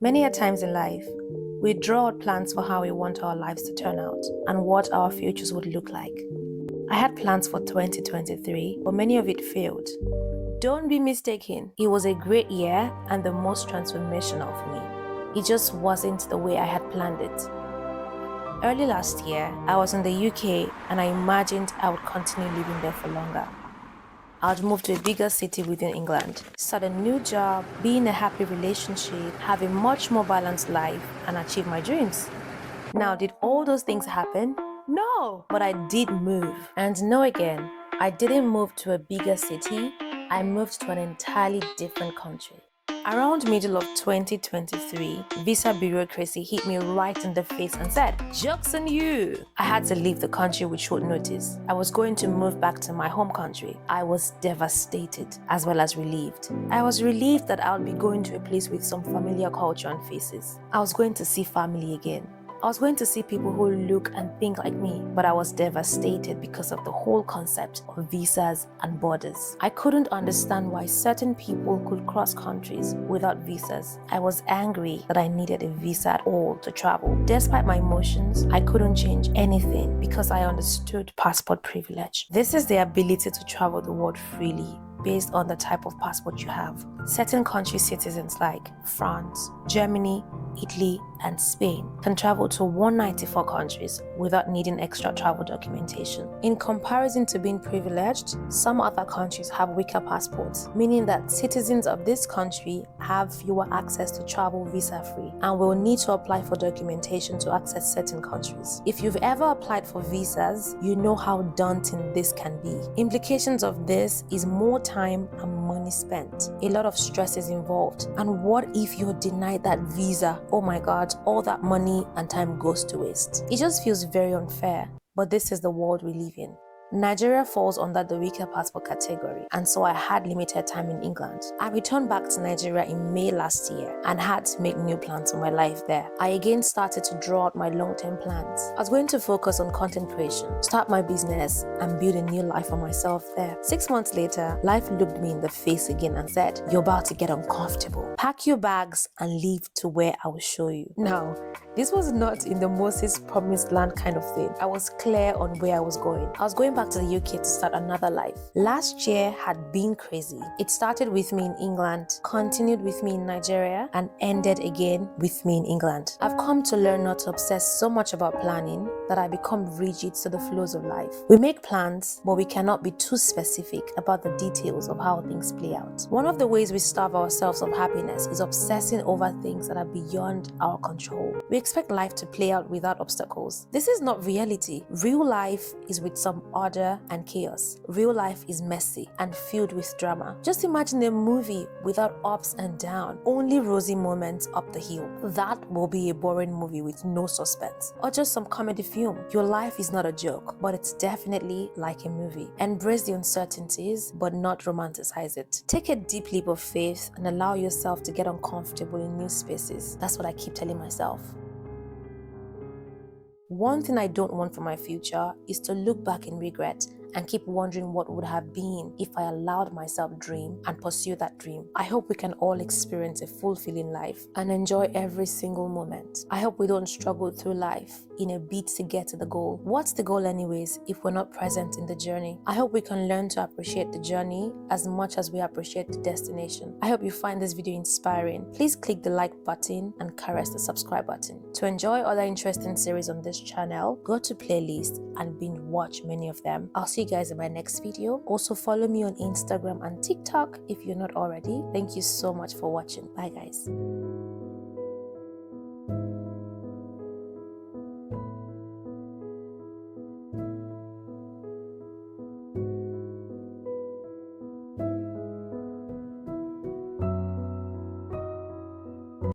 Many a times in life, we draw out plans for how we want our lives to turn out and what our futures would look like. I had plans for 2023, but many of it failed. Don't be mistaken, it was a great year and the most transformational for me. It just wasn't the way I had planned it. Early last year, I was in the UK and I imagined I would continue living there for longer. I'd move to a bigger city within England, start a new job, be in a happy relationship, have a much more balanced life, and achieve my dreams. Now, did all those things happen? No! But I did move. And no again, I didn't move to a bigger city, I moved to an entirely different country. Around middle of 2023, visa bureaucracy hit me right in the face and said, "Joke's on you!" I had to leave the country with short notice. I was going to move back to my home country. I was devastated as well as relieved. I was relieved that I would be going to a place with some familiar culture and faces. I was going to see family again. I was going to see people who look and think like me, but I was devastated because of the whole concept of visas and borders. I couldn't understand why certain people could cross countries without visas. I was angry that I needed a visa at all to travel. Despite my emotions, I couldn't change anything because I understood passport privilege. This is the ability to travel the world freely based on the type of passport you have. Certain country citizens like France, Germany, Italy, and Spain can travel to 194 countries without needing extra travel documentation. In comparison to being privileged, some other countries have weaker passports, meaning that citizens of this country have fewer access to travel visa-free and will need to apply for documentation to access certain countries. If you've ever applied for visas, you know how daunting this can be. Implications of this is more time and money spent. A lot of stress is involved. And what if you're denied that visa? Oh my God, all that money and time goes to waste. It just feels very unfair, but this is the world we live in. Nigeria falls under the weaker passport category, and so I had limited time in England. I returned back to Nigeria in May last year and had to make new plans for my life there. I again started to draw out my long-term plans. I was going to focus on content creation, start my business, and build a new life for myself there. 6 months later, life looked me in the face again and said, "You're about to get uncomfortable. Pack your bags and leave to where I will show you." Now, this was not in the Moses promised land kind of thing. I was clear on where I was going. I was going back to the UK to start another life. Last year had been crazy. It started with me in England, continued with me in Nigeria, and ended again with me in England. I've come to learn not to obsess so much about planning that I become rigid to the flows of life. We make plans, but we cannot be too specific about the details of how things play out. One of the ways we starve ourselves of happiness is obsessing over things that are beyond our control. We expect life to play out without obstacles. This is not reality. Real life is with some order and chaos. Real life is messy and filled with drama. Just imagine a movie without ups and downs, only rosy moments up the hill. That will be a boring movie with no suspense, or just some comedy film. Your life is not a joke, but it's definitely like a movie. Embrace the uncertainties, but not romanticize it. Take a deep leap of faith and allow yourself to get uncomfortable in new spaces. That's what I keep telling myself. One thing I don't want for my future is to look back in regret and keep wondering what would have been if I allowed myself dream and pursue that dream. I hope we can all experience a fulfilling life and enjoy every single moment. I hope we don't struggle through life in a bid to get to the goal. What's the goal anyways if we're not present in the journey? I hope we can learn to appreciate the journey as much as we appreciate the destination. I hope you find this video inspiring. Please click the like button and caress the subscribe button. To enjoy other interesting series on this channel, go to playlist and binge watch many of them. I'll see you guys in my next video. Also follow me on Instagram and TikTok if you're not already. Thank you so much for watching. Bye guys.